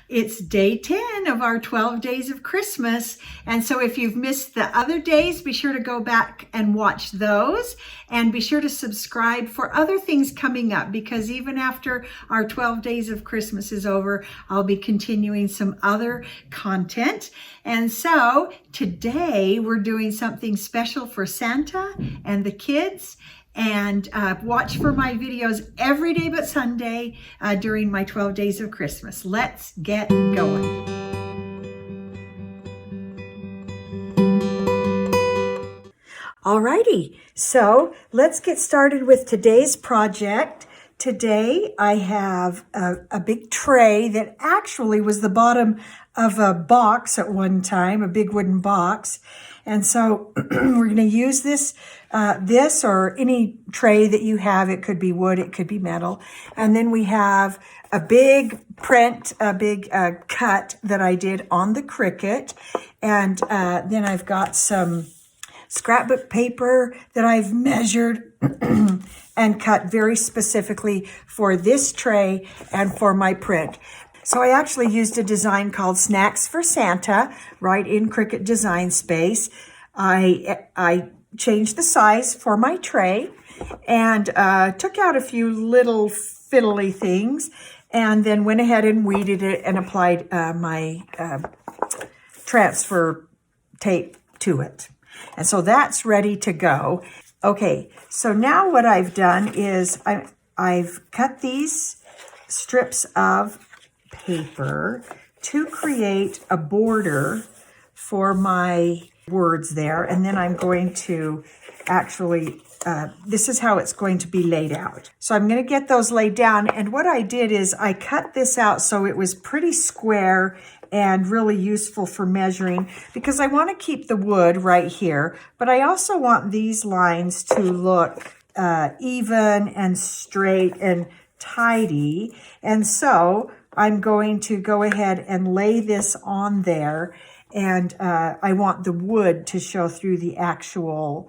It's day 10 of our 12 days of Christmas. And so if you've missed the other days, be sure to go back and watch those, and be sure to subscribe for other things coming up, because even after our 12 days of Christmas is over, I'll be continuing some other content. And so today we're doing something special for Santa and the kids. And watch for my videos every day but Sunday during my 12 days of Christmas. Let's get going. Alrighty, so let's get started with today's project. Today I have a big tray that actually was the bottom of a box at one time, a big wooden box. And so we're going to use this or any tray that you have. It could be wood, it could be metal. And then we have a big print, a big cut that I did on the Cricut. And then I've got some scrapbook paper that I've measured and cut very specifically for this tray and for my print. So I actually used a design called Snacks for Santa right in Cricut Design Space. I changed the size for my tray and took out a few little fiddly things, and then went ahead and weeded it and applied my transfer tape to it. And so that's ready to go. Okay, so now what I've done is I've cut these strips of paper to create a border for my words there. And then I'm going to actually, this is how it's going to be laid out. So I'm going to get those laid down. And what I did is I cut this out so it was pretty square and really useful for measuring, because I want to keep the wood right here, but I also want these lines to look even and straight and tidy. And so I'm going to go ahead and lay this on there, and I want the wood to show through the actual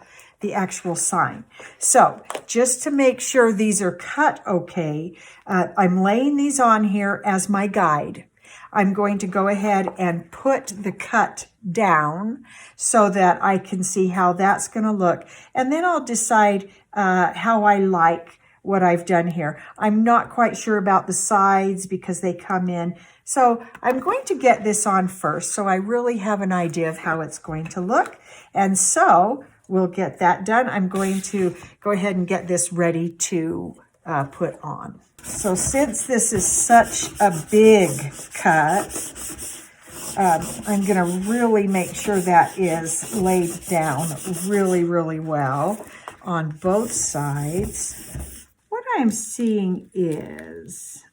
sign. So just to make sure these are cut okay, I'm laying these on here as my guide. I'm going to go ahead and put the cut down so that I can see how that's going to look. And then I'll decide how I like what I've done here. I'm not quite sure about the sides because they come in. So I'm going to get this on first, so I really have an idea of how it's going to look. And so we'll get that done. I'm going to go ahead and get this ready to put on. So since this is such a big cut, I'm going to really make sure that is laid down really, really well on both sides. What I'm seeing is,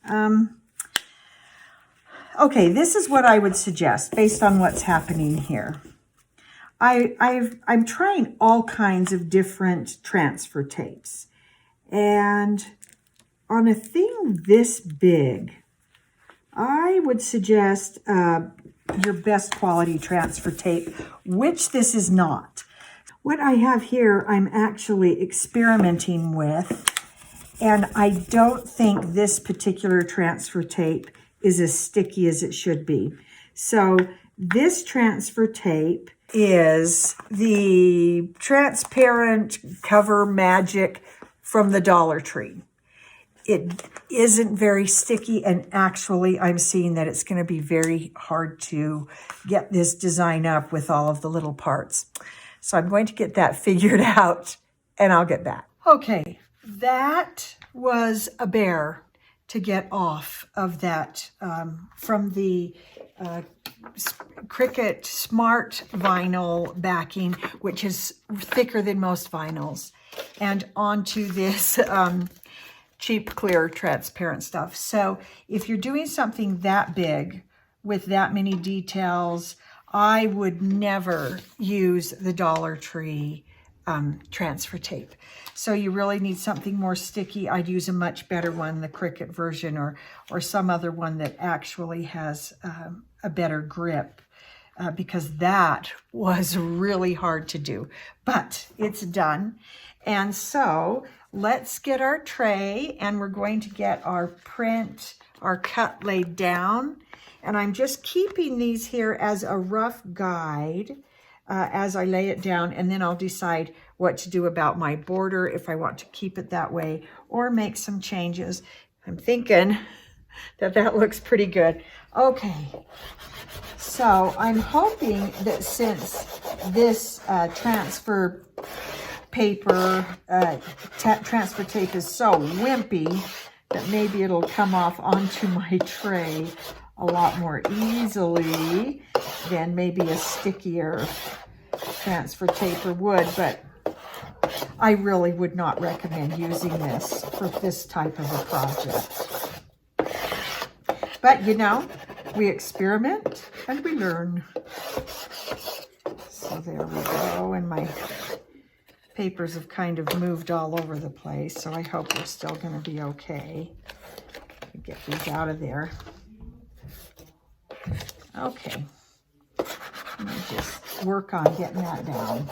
okay, this is what I would suggest based on what's happening here. I'm trying all kinds of different transfer tapes, and on a thing this big, I would suggest your best quality transfer tape, which this is not. What I have here, I'm actually experimenting with, and I don't think this particular transfer tape is as sticky as it should be. So this transfer tape is the transparent cover magic from the Dollar Tree. It isn't very sticky, and actually I'm seeing that it's going to be very hard to get this design up with all of the little parts. So I'm going to get that figured out, and I'll get back. Okay, that was a bear to get off of that from the Cricut Smart vinyl backing, which is thicker than most vinyls, and onto this cheap, clear, transparent stuff. So if you're doing something that big with that many details, I would never use the Dollar Tree transfer tape. So you really need something more sticky. I'd use a much better one, the Cricut version, or some other one that actually has a better grip, because that was really hard to do, but it's done. And so let's get our tray, and we're going to get our print are cut laid down. And I'm just keeping these here as a rough guide as I lay it down, and then I'll decide what to do about my border, if I want to keep it that way or make some changes. I'm thinking that that looks pretty good. Okay, so I'm hoping that since this transfer paper, transfer tape is so wimpy, that maybe it'll come off onto my tray a lot more easily than maybe a stickier transfer taper would, but I really would not recommend using this for this type of a project. But you know, we experiment and we learn. So there we go, and my papers have kind of moved all over the place, so I hope we're still going to be okay. Get these out of there. Okay, let me just work on getting that down.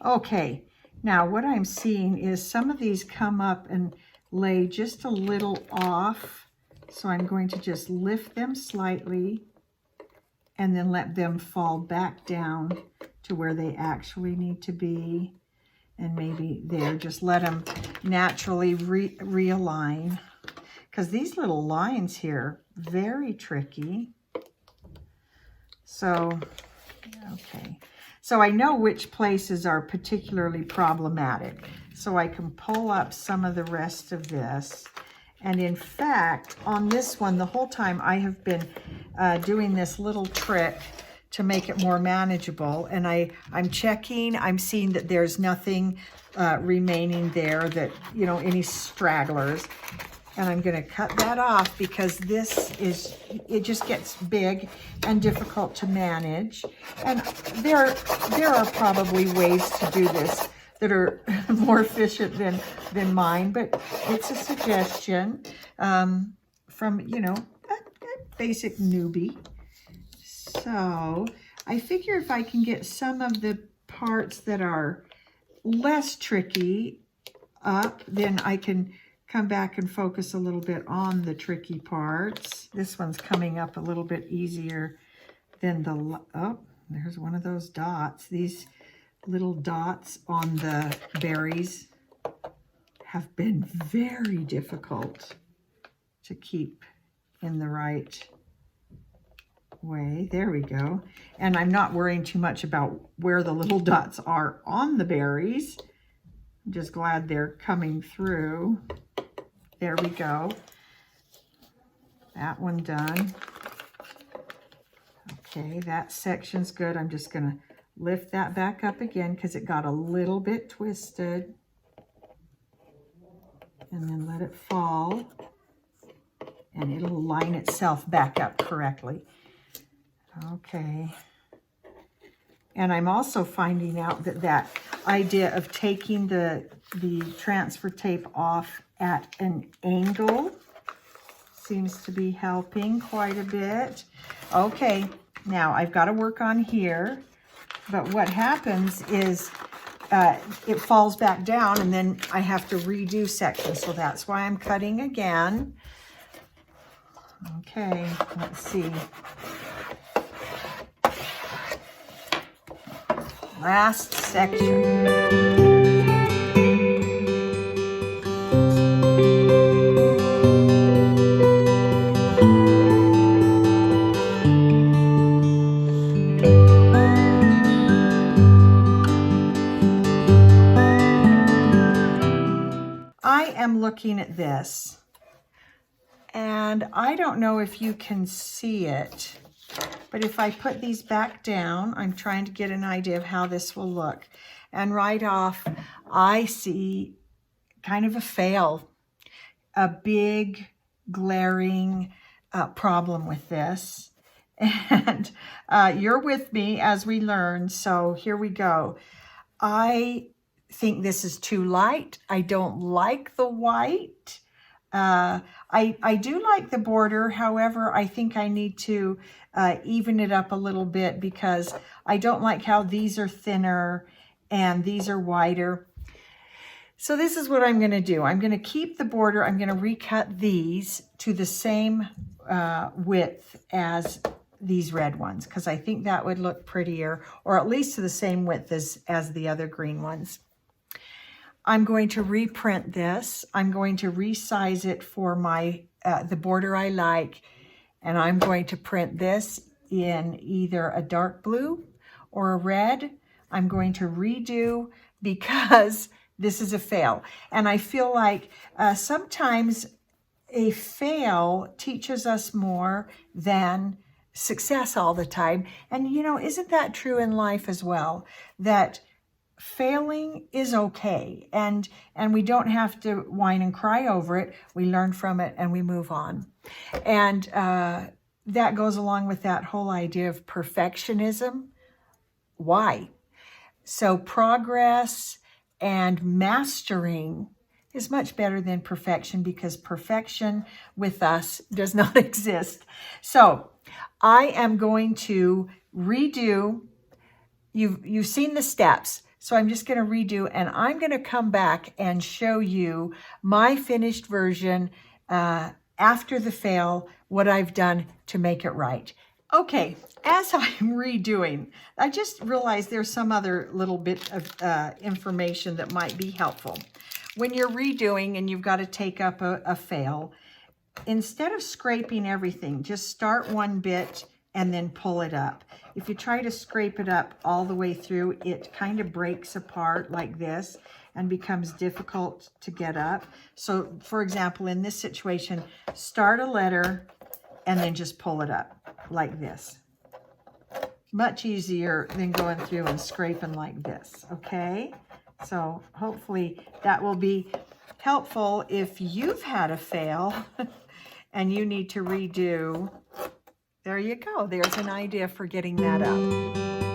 Okay, now what I'm seeing is some of these come up and lay just a little off. So I'm going to just lift them slightly and then let them fall back down to where they actually need to be. And maybe there, just let them naturally realign. Because these little lines here, very tricky. So, okay. So I know which places are particularly problematic. So I can pull up some of the rest of this. And in fact, on this one, the whole time I have been doing this little trick to make it more manageable. And I'm checking, I'm seeing that there's nothing remaining there, that, you know, any stragglers. And I'm going to cut that off because this is, it just gets big and difficult to manage. And there are probably ways to do this that are more efficient than mine, but it's a suggestion from, you know, a basic newbie. So I figure if I can get some of the parts that are less tricky up, then I can come back and focus a little bit on the tricky parts. This one's coming up a little bit easier than the, oh, there's one of those dots. These little dots on the berries have been very difficult to keep in the right way. There we go. And I'm not worrying too much about where the little dots are on the berries. I'm just glad they're coming through. There we go. That one done. Okay, that section's good. I'm just going to lift that back up again because it got a little bit twisted. And then let it fall. And it'll line itself back up correctly. Okay. And I'm also finding out that that idea of taking the transfer tape off at an angle seems to be helping quite a bit. Okay, now I've got to work on here, but what happens is it falls back down and then I have to redo sections, so that's why I'm cutting again. Okay, let's see. Last section. I am looking at this, and I don't know if you can see it, but if I put these back down, I'm trying to get an idea of how this will look. And right off, I see kind of a fail, a big glaring problem with this. And you're with me as we learn. So here we go. I think this is too light. I don't like the white. I do like the border. However, I think I need to even it up a little bit because I don't like how these are thinner and these are wider. So this is what I'm going to do. I'm going to keep the border. I'm going to recut these to the same width as these red ones because I think that would look prettier, or at least to the same width as the other green ones. I'm going to reprint this. I'm going to resize it for my the border I like, and I'm going to print this in either a dark blue or a red. I'm going to redo because this is a fail. And I feel like sometimes a fail teaches us more than success all the time. And you know, isn't that true in life as well? That failing is okay, and we don't have to whine and cry over it. We learn from it and we move on. And that goes along with that whole idea of perfectionism. Why? So progress and mastering is much better than perfection, because perfection with us does not exist. So I am going to redo. You've seen the steps. So I'm just going to redo, and I'm going to come back and show you my finished version after the fail, what I've done to make it right. Okay, as I'm redoing, I just realized there's some other little bit of information that might be helpful. When you're redoing and you've got to take up a fail, instead of scraping everything, just start one bit and then pull it up. If you try to scrape it up all the way through, it kind of breaks apart like this and becomes difficult to get up. So, for example, in this situation, start a letter and then just pull it up like this. Much easier than going through and scraping like this, okay? So hopefully that will be helpful if you've had a fail and you need to redo. There you go. There's an idea for getting that up.